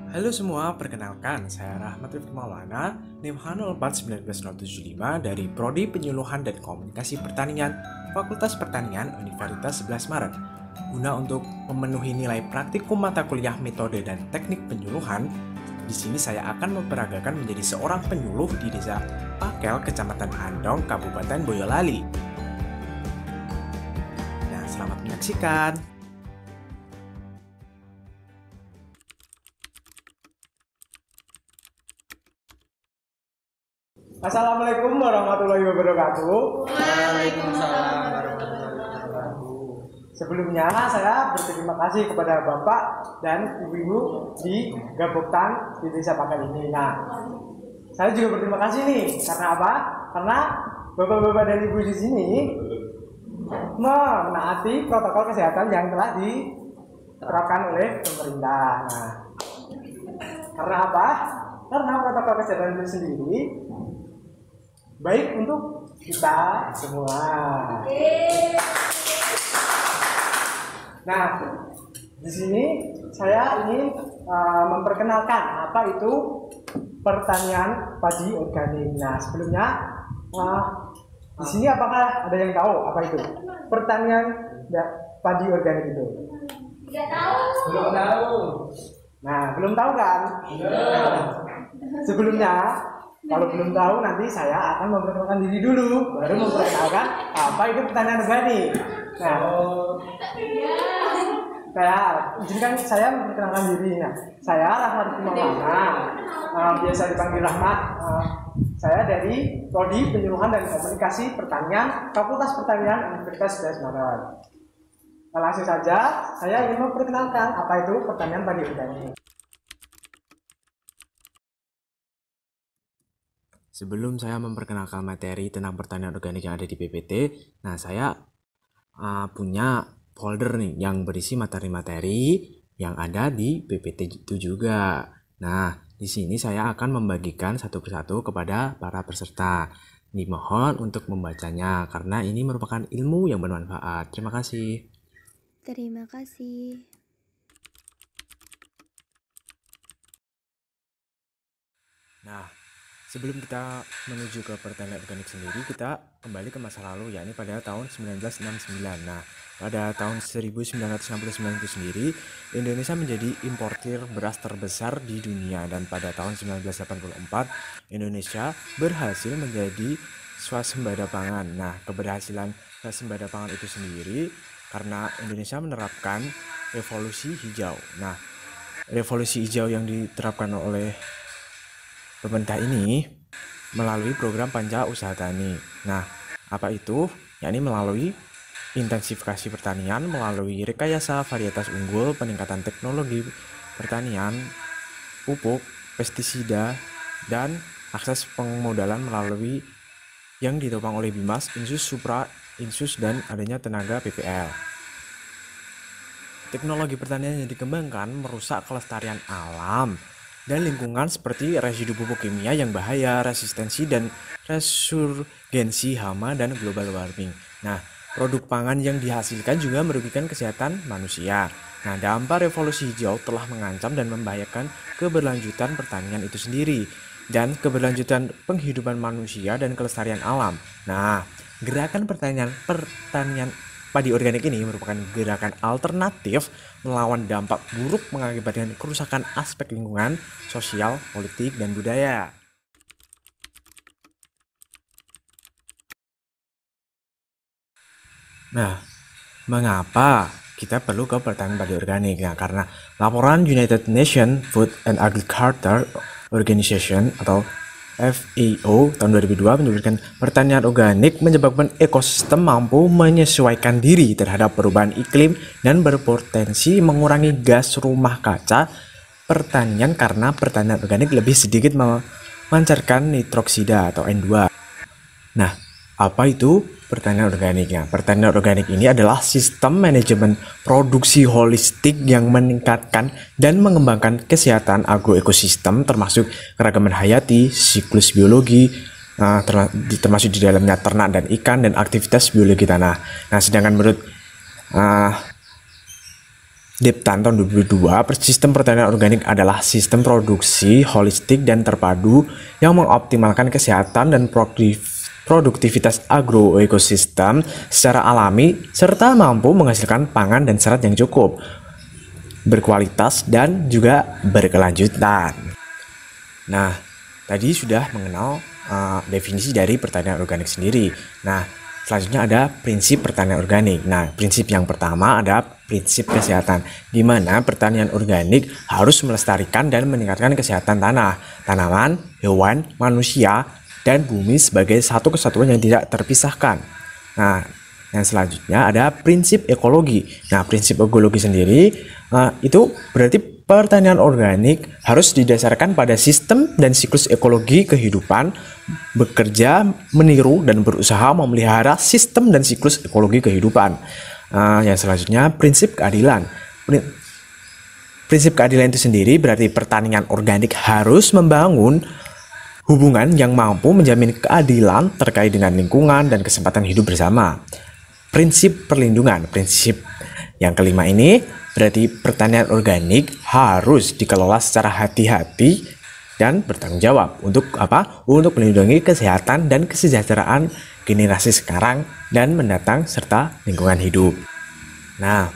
Halo semua, perkenalkan saya Rahmat Rifki Maulana, NIM H041975 dari Prodi Penyuluhan dan Komunikasi Pertanian, Fakultas Pertanian Universitas 11 Maret. Guna untuk memenuhi nilai praktikum mata kuliah metode dan teknik penyuluhan, di sini saya akan memperagakan menjadi seorang penyuluh di Desa Pakel, Kecamatan Andong, Kabupaten Boyolali. Nah, selamat menyaksikan. Assalamualaikum warahmatullahi wabarakatuh. Waalaikumsalam warahmatullahi wabarakatuh. Sebelumnya saya berterima kasih kepada Bapak dan Ibu-ibu di Gaboktan di Desa Pakel ini. Nah, saya juga berterima kasih nih. Karena apa? Karena Bapak-bapak dan Ibu di sini menaati protokol kesehatan yang telah diterapkan oleh pemerintah. Nah, karena apa? Karena protokol kesehatan itu sendiri baik untuk kita semua. Nah, di sini saya ingin memperkenalkan apa itu pertanian padi organik. Nah, sebelumnya di sini apakah ada yang tahu apa itu pertanian padi organik itu? Tidak tahu. Belum tahu. Nah, belum tahu kan? Sebelumnya, kalau belum tahu nanti saya akan memperkenalkan diri dulu, baru memperkenalkan apa itu pertanian organik. Nah, izinkan saya memperkenalkan diri. Nah, saya Rahmat Maulana, biasa dipanggil Rahmat. Saya dari Prodi Penyuluhan dan Komunikasi Pertanian, Fakultas Pertanian Universitas 11 Maret. Nah, langsung saja, saya ingin memperkenalkan apa itu pertanian padi organik. Sebelum saya memperkenalkan materi tentang pertanian organik yang ada di PPT, nah saya punya folder nih yang berisi materi-materi yang ada di PPT itu juga. Nah, di sini saya akan membagikan satu persatu kepada para peserta. Dimohon untuk membacanya karena ini merupakan ilmu yang bermanfaat. Terima kasih. Terima kasih. Nah, sebelum kita menuju ke pertanian organik sendiri, kita kembali ke masa lalu, yakni pada tahun 1969. Nah, pada tahun 1969 itu sendiri, Indonesia menjadi importir beras terbesar di dunia, dan pada tahun 1984, Indonesia berhasil menjadi swasembada pangan. Nah, keberhasilan swasembada pangan itu sendiri karena Indonesia menerapkan revolusi hijau. Nah, revolusi hijau yang diterapkan oleh pemerintah ini melalui program Panja Usaha Tani. Nah, apa itu? Yakni melalui intensifikasi pertanian, melalui rekayasa varietas unggul, peningkatan teknologi pertanian, pupuk, pestisida, dan akses pengmodalan melalui yang ditopang oleh BIMAS, Insus, Supra, Insus, dan adanya tenaga PPL. Teknologi pertanian yang dikembangkan merusak kelestarian alam dan lingkungan seperti residu pupuk kimia yang bahaya, resistensi dan resurgensi hama, dan global warming. Nah, produk pangan yang dihasilkan juga merugikan kesehatan manusia. Nah, dampak revolusi hijau telah mengancam dan membahayakan keberlanjutan pertanian itu sendiri dan keberlanjutan penghidupan manusia dan kelestarian alam. Nah, gerakan pertanian padi organik ini merupakan gerakan alternatif melawan dampak buruk mengakibatkan kerusakan aspek lingkungan, sosial, politik, dan budaya. Nah, mengapa kita perlu ke pertanian padi organik? Nah, karena laporan United Nations Food and Agriculture Organization atau FAO tahun 2002 menyebutkan pertanian organik menyebabkan ekosistem mampu menyesuaikan diri terhadap perubahan iklim dan berpotensi mengurangi gas rumah kaca pertanian karena pertanian organik lebih sedikit memancarkan nitroksida atau N2. Nah, apa itu pertanian organiknya? Pertanian organik ini adalah sistem manajemen produksi holistik yang meningkatkan dan mengembangkan kesehatan agroekosistem termasuk keragaman hayati, siklus biologi, termasuk di dalamnya ternak dan ikan, dan aktivitas biologi tanah. Nah, sedangkan menurut Diptan tahun 2002, sistem pertanian organik adalah sistem produksi holistik dan terpadu yang mengoptimalkan kesehatan dan produktivitas agroekosistem secara alami serta mampu menghasilkan pangan dan serat yang cukup, berkualitas dan juga berkelanjutan. Nah, tadi sudah mengenal definisi dari pertanian organik sendiri. Nah, selanjutnya ada prinsip pertanian organik. Nah, prinsip yang pertama ada prinsip kesehatan, di mana pertanian organik harus melestarikan dan meningkatkan kesehatan tanah, tanaman, hewan, manusia, dan bumi sebagai satu kesatuan yang tidak terpisahkan. Nah, yang selanjutnya ada prinsip ekologi. Nah, prinsip ekologi sendiri itu berarti pertanian organik harus didasarkan pada sistem dan siklus ekologi kehidupan, bekerja, meniru, dan berusaha memelihara sistem dan siklus ekologi kehidupan. Yang selanjutnya prinsip keadilan. Prinsip keadilan itu sendiri berarti pertanian organik harus membangun hubungan yang mampu menjamin keadilan terkait dengan lingkungan dan kesempatan hidup bersama. Prinsip perlindungan. Prinsip yang kelima ini berarti pertanian organik harus dikelola secara hati-hati dan bertanggung jawab. Untuk apa? Untuk melindungi kesehatan dan kesejahteraan generasi sekarang dan mendatang serta lingkungan hidup. Nah,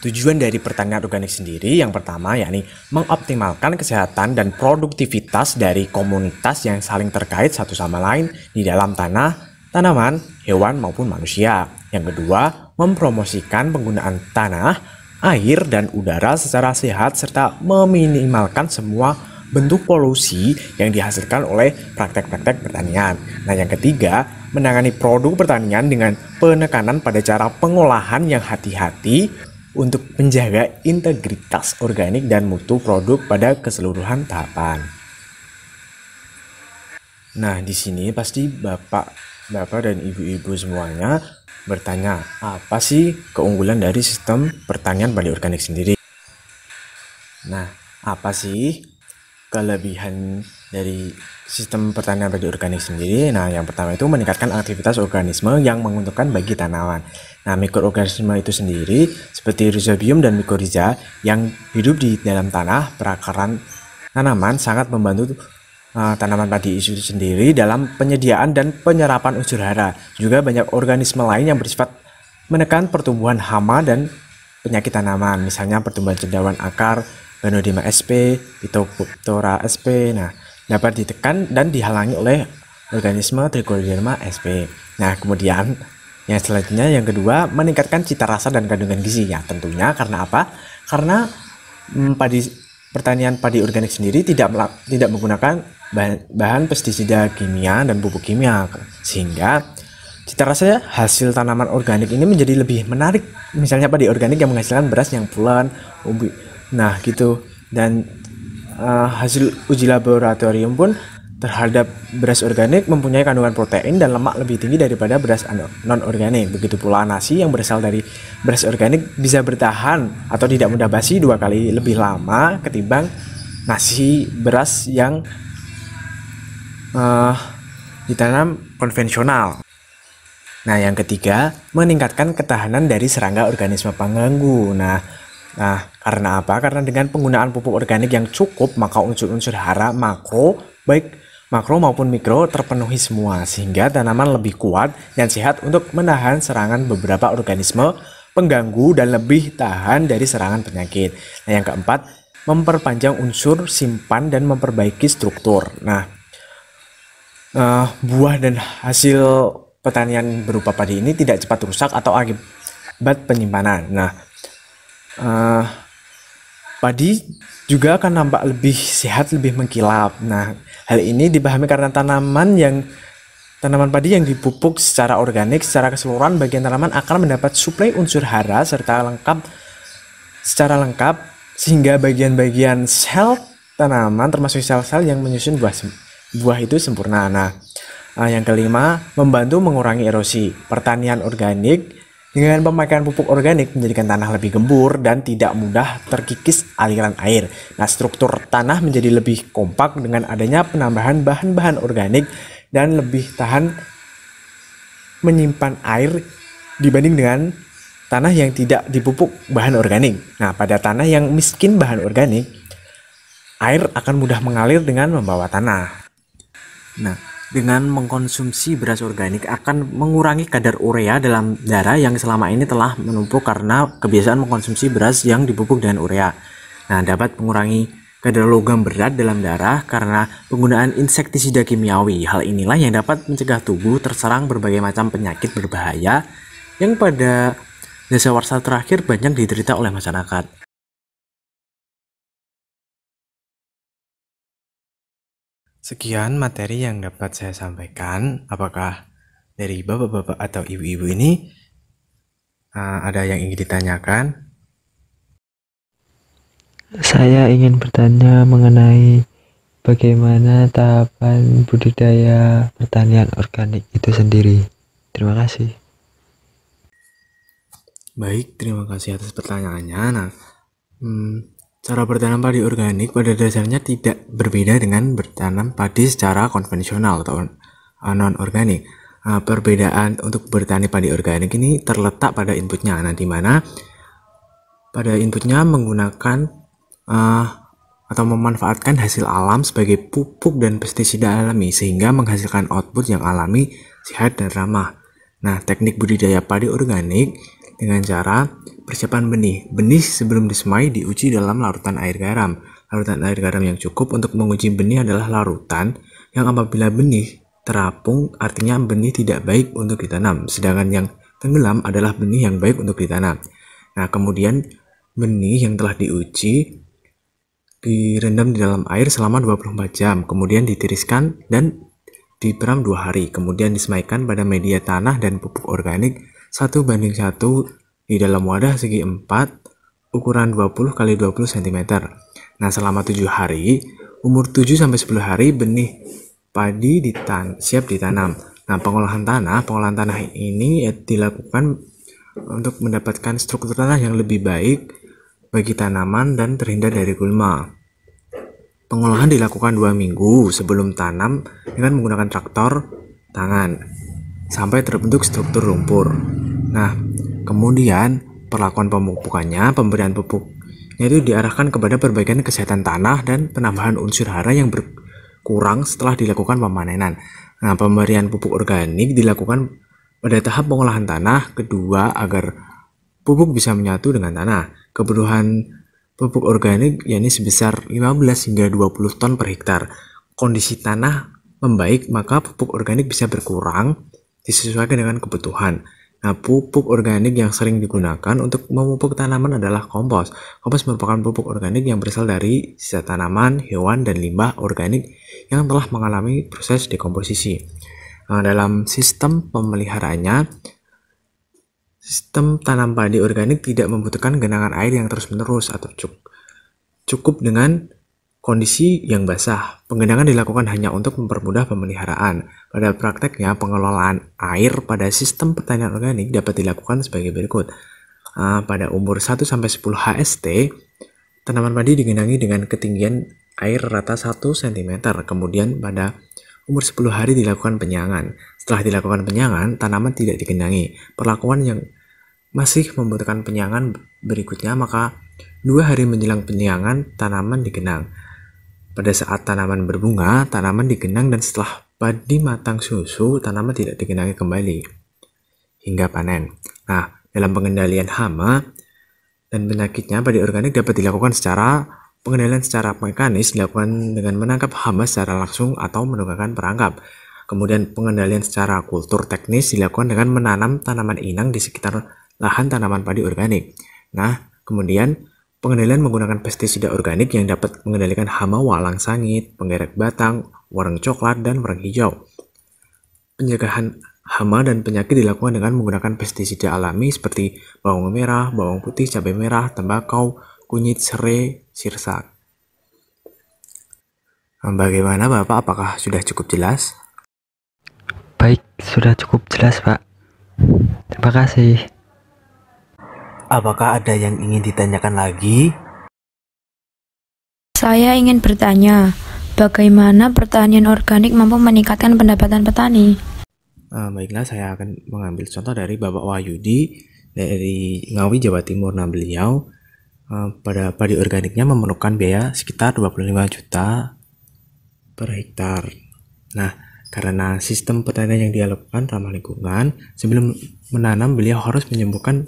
tujuan dari pertanian organik sendiri yang pertama yakni mengoptimalkan kesehatan dan produktivitas dari komunitas yang saling terkait satu sama lain di dalam tanah, tanaman, hewan maupun manusia. Yang kedua, mempromosikan penggunaan tanah, air, dan udara secara sehat serta meminimalkan semua bentuk polusi yang dihasilkan oleh praktek-praktek pertanian. Nah, yang ketiga, menangani produk pertanian dengan penekanan pada cara pengolahan yang hati-hati untuk menjaga integritas organik dan mutu produk pada keseluruhan tahapan. Nah, di sini pasti Bapak dan Ibu-ibu semuanya bertanya, apa sih keunggulan dari sistem pertanian padi organik sendiri? Nah, apa sih kelebihan dari sistem pertanian padi organik sendiri? Nah, yang pertama itu meningkatkan aktivitas organisme yang menguntungkan bagi tanaman. Nah, mikroorganisme itu sendiri seperti rhizobium dan mycorrhiza yang hidup di dalam tanah perakaran tanaman sangat membantu tanaman padi itu sendiri dalam penyediaan dan penyerapan unsur hara. Juga banyak organisme lain yang bersifat menekan pertumbuhan hama dan penyakit tanaman, misalnya pertumbuhan cendawan akar, Ganoderma sp, Phytophthora sp. Nah, dapat ditekan dan dihalangi oleh organisme Trichoderma sp. Nah, kemudian yang selanjutnya yang kedua, meningkatkan cita rasa dan kandungan gizi. Ya, tentunya karena apa? Karena pertanian padi organik sendiri tidak menggunakan bahan pestisida kimia dan pupuk kimia, sehingga cita rasa hasil tanaman organik ini menjadi lebih menarik. Misalnya padi organik yang menghasilkan beras yang pulen, nah gitu. Dan hasil uji laboratorium pun terhadap beras organik mempunyai kandungan protein dan lemak lebih tinggi daripada beras non organik. Begitu pula nasi yang berasal dari beras organik bisa bertahan atau tidak mudah basi 2 kali lebih lama ketimbang nasi beras yang ditanam konvensional. Nah, yang ketiga, meningkatkan ketahanan dari serangga organisme pengganggu. Nah, karena apa? Karena dengan penggunaan pupuk organik yang cukup, maka unsur-unsur hara makro, baik makro maupun mikro terpenuhi semua, sehingga tanaman lebih kuat dan sehat untuk menahan serangan beberapa organisme pengganggu dan lebih tahan dari serangan penyakit. Nah, yang keempat, memperpanjang unsur simpan dan memperbaiki struktur. Nah, buah dan hasil pertanian berupa padi ini tidak cepat rusak atau akibat penyimpanan. Nah, padi juga akan nampak lebih sehat, lebih mengkilap. Nah, hal ini dipahami karena tanaman padi yang dipupuk secara organik, secara keseluruhan bagian tanaman akan mendapat suplai unsur hara secara lengkap sehingga bagian-bagian sel tanaman termasuk sel-sel yang menyusun buah itu sempurna. Nah, yang kelima, membantu mengurangi erosi. Pertanian organik dengan pemakaian pupuk organik menjadikan tanah lebih gembur dan tidak mudah terkikis aliran air. Nah, struktur tanah menjadi lebih kompak dengan adanya penambahan bahan-bahan organik dan lebih tahan menyimpan air dibanding dengan tanah yang tidak dipupuk bahan organik. Nah, pada tanah yang miskin bahan organik, air akan mudah mengalir dengan membawa tanah. Nah, dengan mengkonsumsi beras organik akan mengurangi kadar urea dalam darah yang selama ini telah menumpuk karena kebiasaan mengkonsumsi beras yang dipupuk dengan urea. Nah, dapat mengurangi kadar logam berat dalam darah karena penggunaan insektisida kimiawi. Hal inilah yang dapat mencegah tubuh terserang berbagai macam penyakit berbahaya yang pada dasawarsa terakhir banyak diderita oleh masyarakat. Sekian materi yang dapat saya sampaikan. Apakah dari bapak-bapak atau ibu-ibu ini ada yang ingin ditanyakan? Saya ingin bertanya mengenai bagaimana tahapan budidaya pertanian organik itu sendiri. Terima kasih. Baik, terima kasih atas pertanyaannya. Nah, cara bertanam padi organik pada dasarnya tidak berbeda dengan bertanam padi secara konvensional atau non-organik. Perbedaan untuk bertani padi organik ini terletak pada inputnya. Nah, di mana pada inputnya menggunakan atau memanfaatkan hasil alam sebagai pupuk dan pestisida alami sehingga menghasilkan output yang alami, sehat, dan ramah. Nah, teknik budidaya padi organik dengan cara persiapan benih. Benih sebelum disemai diuji dalam larutan air garam. Larutan air garam yang cukup untuk menguji benih adalah larutan yang apabila benih terapung artinya benih tidak baik untuk ditanam, sedangkan yang tenggelam adalah benih yang baik untuk ditanam. Nah, kemudian benih yang telah diuji direndam di dalam air selama 24 jam, kemudian ditiriskan dan diperam 2 hari, kemudian disemaikan pada media tanah dan pupuk organik 1:1 di dalam wadah segi 4 ukuran 20 x 20 cm. Nah, selama 7 hari, umur 7-10 hari benih padi siap ditanam. Nah, pengolahan tanah ini dilakukan untuk mendapatkan struktur tanah yang lebih baik bagi tanaman dan terhindar dari gulma. Pengolahan dilakukan 2 minggu sebelum tanam dengan menggunakan traktor tangan sampai terbentuk struktur lumpur. Nah, kemudian perlakuan pemupukannya, pemberian pupuknya itu diarahkan kepada perbaikan kesehatan tanah dan penambahan unsur hara yang berkurang setelah dilakukan pemanenan. Nah, pemberian pupuk organik dilakukan pada tahap pengolahan tanah kedua agar pupuk bisa menyatu dengan tanah. Kebutuhan pupuk organik yakni sebesar 15 hingga 20 ton per hektar. Kondisi tanah membaik, maka pupuk organik bisa berkurang disesuaikan dengan kebutuhan. Nah, pupuk organik yang sering digunakan untuk memupuk tanaman adalah kompos. Kompos merupakan pupuk organik yang berasal dari sisa tanaman, hewan, dan limbah organik yang telah mengalami proses dekomposisi. Nah, dalam sistem pemeliharaannya, sistem tanam padi organik tidak membutuhkan genangan air yang terus-menerus atau cukup dengan kondisi yang basah. Penggenangan dilakukan hanya untuk mempermudah pemeliharaan. Pada prakteknya, pengelolaan air pada sistem pertanian organik dapat dilakukan sebagai berikut. Pada umur 1-10 HST, tanaman padi digenangi dengan ketinggian air rata 1 cm. Kemudian pada umur 10 hari dilakukan penyangan. Setelah dilakukan penyangan, tanaman tidak digenangi. Perlakuan yang masih membutuhkan penyangan berikutnya, maka 2 hari menjelang penyangan, tanaman digenang. Pada saat tanaman berbunga, tanaman digenang, dan setelah padi matang susu, tanaman tidak digenangi kembali hingga panen. Nah, dalam pengendalian hama dan penyakitnya, padi organik dapat dilakukan pengendalian secara mekanis dilakukan dengan menangkap hama secara langsung atau menggunakan perangkap. Kemudian pengendalian secara kultur teknis dilakukan dengan menanam tanaman inang di sekitar lahan tanaman padi organik. Nah, kemudian pengendalian menggunakan pestisida organik yang dapat mengendalikan hama walang sangit, penggerek batang, wareng coklat, dan wareng hijau. Pencegahan hama dan penyakit dilakukan dengan menggunakan pestisida alami seperti bawang merah, bawang putih, cabai merah, tembakau, kunyit, serai, sirsak. Bagaimana Bapak? Apakah sudah cukup jelas? Baik, sudah cukup jelas, Pak. Terima kasih. Apakah ada yang ingin ditanyakan lagi? Saya ingin bertanya, bagaimana pertanian organik mampu meningkatkan pendapatan petani? Baiklah, saya akan mengambil contoh dari Bapak Wahyudi dari Ngawi, Jawa Timur. Nah, beliau pada padi organiknya memerlukan biaya sekitar 25 juta per hektar. Nah, karena sistem pertanian yang dia lakukan ramah lingkungan, sebelum menanam beliau harus menyembuhkan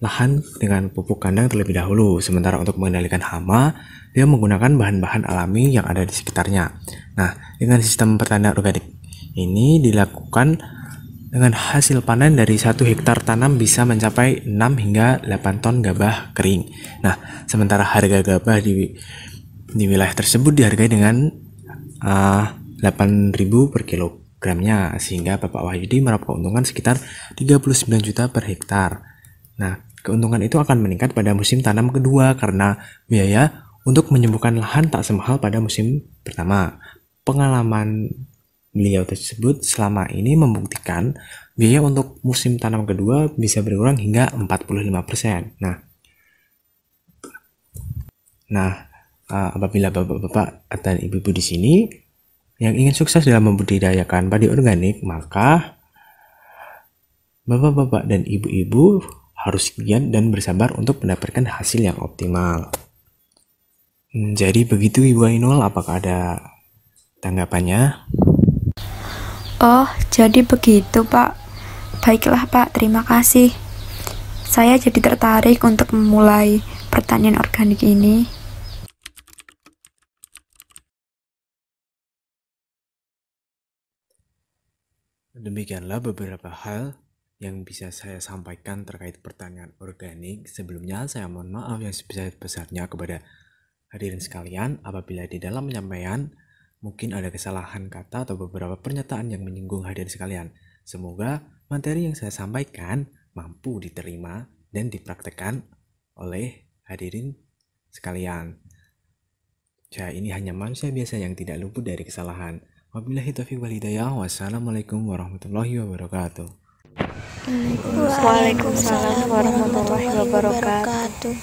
lahan dengan pupuk kandang terlebih dahulu. Sementara untuk mengendalikan hama, dia menggunakan bahan-bahan alami yang ada di sekitarnya. Nah, dengan sistem pertanian organik ini dilakukan dengan hasil panen dari 1 hektar tanam bisa mencapai 6 hingga 8 ton gabah kering. Nah, sementara harga gabah di wilayah tersebut dihargai dengan 8.000 per kilogramnya, sehingga Bapak Wahyudi meraup keuntungan sekitar 39 juta per hektar. Nah, keuntungan itu akan meningkat pada musim tanam kedua karena biaya untuk menyembuhkan lahan tak semahal pada musim pertama. Pengalaman beliau tersebut selama ini membuktikan biaya untuk musim tanam kedua bisa berkurang hingga 45%. Apabila bapak-bapak dan ibu-ibu di sini yang ingin sukses dalam membudidayakan padi organik, maka bapak-bapak dan ibu-ibu harus giat dan bersabar untuk mendapatkan hasil yang optimal. Jadi begitu Ibu Ainul, apakah ada tanggapannya? Oh, jadi begitu, Pak. Baiklah, Pak. Terima kasih. Saya jadi tertarik untuk memulai pertanian organik ini. Demikianlah beberapa hal yang bisa saya sampaikan terkait pertanian organik. Sebelumnya saya mohon maaf yang sebesar-besarnya kepada hadirin sekalian apabila di dalam penyampaian mungkin ada kesalahan kata atau beberapa pernyataan yang menyinggung hadirin sekalian. Semoga materi yang saya sampaikan mampu diterima dan dipraktekkan oleh hadirin sekalian. Saya ini hanya manusia biasa yang tidak luput dari kesalahan. Wabillahi taufiq wal hidayah. Wassalamualaikum warahmatullahi wabarakatuh. Waalaikumsalam warahmatullahi wabarakatuh.